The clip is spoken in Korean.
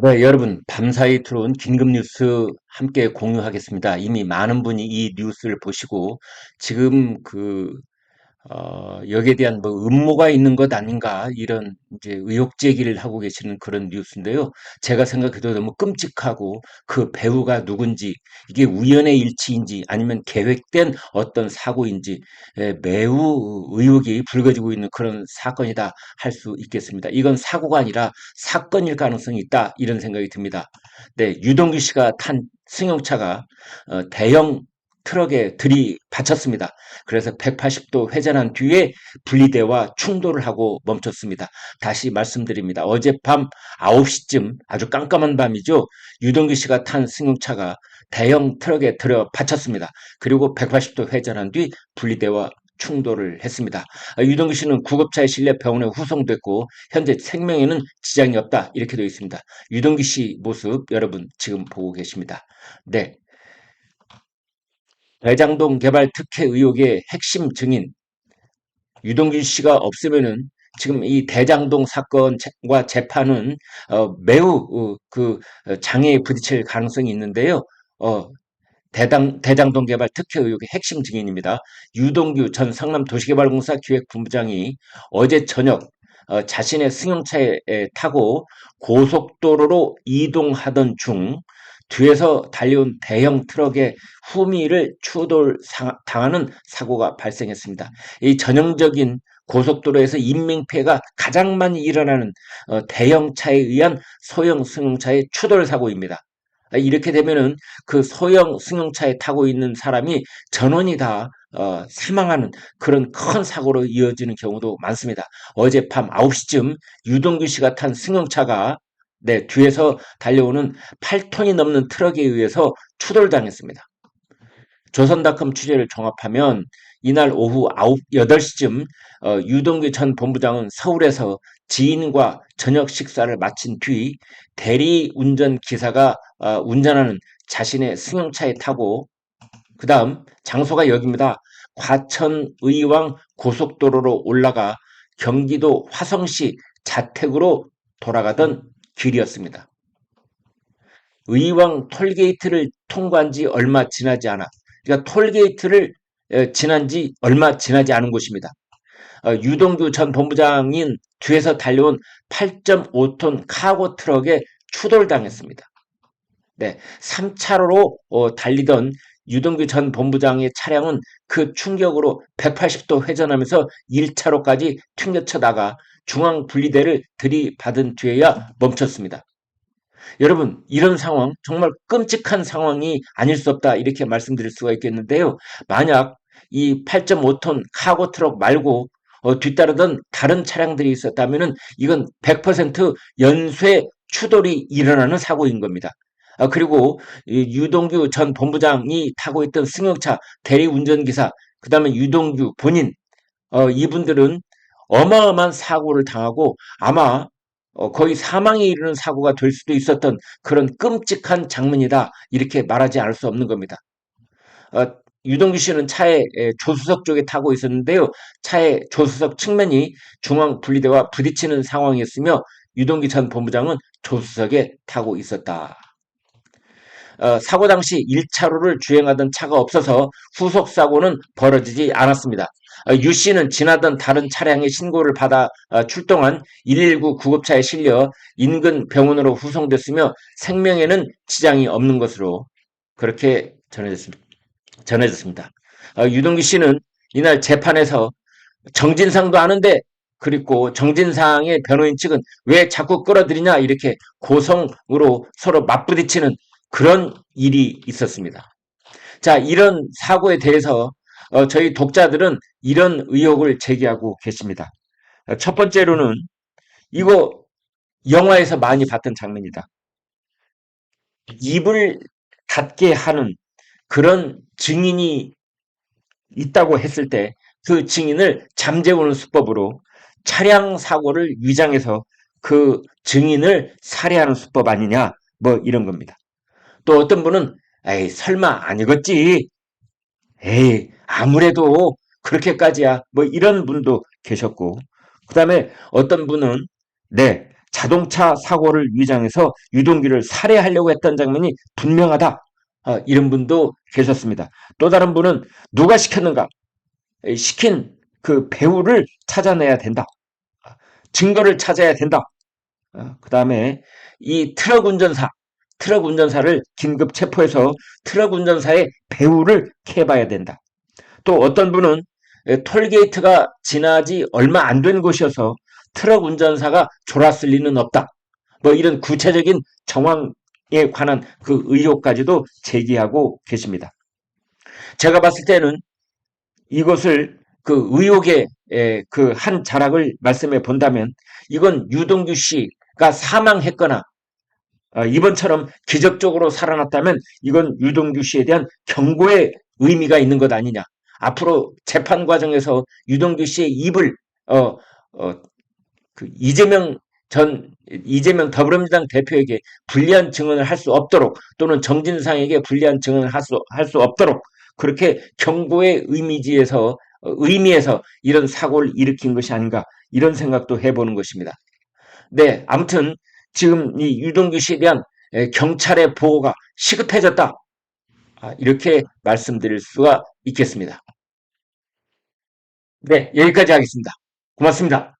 네, 여러분, 밤사이 들어온 긴급 뉴스 함께 공유하겠습니다. 이미 많은 분이 이 뉴스를 보시고 지금 여기에 대한 뭐 음모가 있는 것 아닌가 이런 이제 의혹 제기를 하고 계시는 그런 뉴스인데요. 제가 생각해도 너무 끔찍하고 그 배우가 누군지 이게 우연의 일치인지 아니면 계획된 어떤 사고인지 매우 의혹이 불거지고 있는 그런 사건이다 할 수 있겠습니다. 이건 사고가 아니라 사건일 가능성이 있다 이런 생각이 듭니다. 네, 유동규 씨가 탄 승용차가 대형 트럭에 들이받쳤습니다. 그래서 180도 회전한 뒤에 분리대와 충돌을 하고 멈췄습니다. 다시 말씀드립니다. 어젯밤 9시쯤 아주 깜깜한 밤이죠. 유동규 씨가 탄 승용차가 대형 트럭에 들어받쳤습니다. 그리고 180도 회전한 뒤 분리대와 충돌을 했습니다. 유동규 씨는 구급차에 실려 병원에 후송됐고 현재 생명에는 지장이 없다 이렇게 되어 있습니다. 유동규 씨 모습 여러분 지금 보고 계십니다. 네, 대장동 개발 특혜 의혹의 핵심 증인 유동규 씨가 없으면은 지금 이 대장동 사건과 재판은 매우 장애에 부딪힐 가능성이 있는데요. 어, 대장동 개발 특혜 의혹의 핵심 증인입니다. 유동규 전 성남도시개발공사 기획본부장이 어제 저녁 자신의 승용차에 타고 고속도로로 이동하던 중 뒤에서 달려온 대형 트럭의 후미를 추돌당하는 사고가 발생했습니다. 이 전형적인 고속도로에서 인명피해가 가장 많이 일어나는 대형차에 의한 소형 승용차의 추돌 사고입니다. 이렇게 되면은 그 소형 승용차에 타고 있는 사람이 전원이 다 사망하는 그런 큰 사고로 이어지는 경우도 많습니다. 어젯밤 9시쯤 유동규 씨가 탄 승용차가 네, 뒤에서 달려오는 8톤이 넘는 트럭에 의해서 추돌당했습니다. 조선닷컴 취재를 종합하면 이날 오후 8시쯤 유동규 전 본부장은 서울에서 지인과 저녁 식사를 마친 뒤 대리운전 기사가 운전하는 자신의 승용차에 타고 그 다음 장소가 여기입니다. 과천의왕 고속도로로 올라가 경기도 화성시 자택으로 돌아가던 길이었습니다. 의왕 톨게이트를 통과한 지 얼마 지나지 않아. 그러니까 톨게이트를 지난 지 얼마 지나지 않은 곳입니다. 유동규 전 본부장인 뒤에서 달려온 8.5톤 카고 트럭에 추돌당했습니다. 네, 3차로로 달리던 유동규 전 본부장의 차량은 그 충격으로 180도 회전하면서 1차로까지 튕겨쳐다가 중앙 분리대를 들이받은 뒤에야 멈췄습니다. 여러분, 이런 상황, 정말 끔찍한 상황이 아닐 수 없다, 이렇게 말씀드릴 수가 있겠는데요. 만약 이 8.5톤 카고 트럭 말고 뒤따르던 다른 차량들이 있었다면 이건 100% 연쇄 추돌이 일어나는 사고인 겁니다. 그리고 유동규 전 본부장이 타고 있던 승용차 대리운전기사, 그 다음에 유동규 본인, 이분들은 어마어마한 사고를 당하고 아마 거의 사망에 이르는 사고가 될 수도 있었던 그런 끔찍한 장면이다. 이렇게 말하지 않을 수 없는 겁니다. 어, 유동규 씨는 차의 조수석 쪽에 타고 있었는데요. 차의 조수석 측면이 중앙 분리대와 부딪히는 상황이었으며 유동규 전 본부장은 조수석에 타고 있었다. 사고 당시 1차로를 주행하던 차가 없어서 후속 사고는 벌어지지 않았습니다. 유 씨는 지나던 다른 차량의 신고를 받아 출동한 119 구급차에 실려 인근 병원으로 후송됐으며 생명에는 지장이 없는 것으로 그렇게 전해졌습니다. 유동규 씨는 이날 재판에서 정진상도 아는데 그리고 정진상의 변호인 측은 왜 자꾸 끌어들이냐 이렇게 고성으로 서로 맞부딪히는 그런 일이 있었습니다. 자, 이런 사고에 대해서 저희 독자들은 이런 의혹을 제기하고 계십니다. 첫 번째로는 이거 영화에서 많이 봤던 장면이다. 입을 닫게 하는 그런 증인이 있다고 했을 때 그 증인을 잠재우는 수법으로 차량 사고를 위장해서 그 증인을 살해하는 수법 아니냐 뭐 이런 겁니다. 또 어떤 분은 에이 설마 아니겠지. 에이 아무래도 그렇게까지야. 뭐 이런 분도 계셨고 그다음에 어떤 분은 네 자동차 사고를 위장해서 유동규를 살해하려고 했던 장면이 분명하다. 이런 분도 계셨습니다. 또 다른 분은 누가 시켰는가? 시킨 그 배우를 찾아내야 된다. 증거를 찾아야 된다. 그 다음에 이 트럭 운전사를 긴급 체포해서 트럭 운전사의 배우를 캐봐야 된다. 또 어떤 분은 톨게이트가 지나지 얼마 안 된 곳이어서 트럭 운전사가 졸았을 리는 없다. 뭐 이런 구체적인 정황에 관한 그 의혹까지도 제기하고 계십니다. 제가 봤을 때는 이것을 그 의혹의 그 한 자락을 말씀해 본다면 이건 유동규 씨가 사망했거나 이번처럼 기적적으로 살아났다면 이건 유동규 씨에 대한 경고의 의미가 있는 것 아니냐. 앞으로 재판 과정에서 유동규 씨의 입을 어, 그 이재명 더불어민주당 대표에게 불리한 증언을 할 수 없도록 또는 정진상에게 불리한 증언을 할 수 없도록 그렇게 경고의 의미에서 이런 사고를 일으킨 것이 아닌가 이런 생각도 해보는 것입니다. 네, 아무튼 지금 이 유동규 씨에 대한 경찰의 보호가 시급해졌다. 이렇게 말씀드릴 수가 있겠습니다. 네, 여기까지 하겠습니다. 고맙습니다.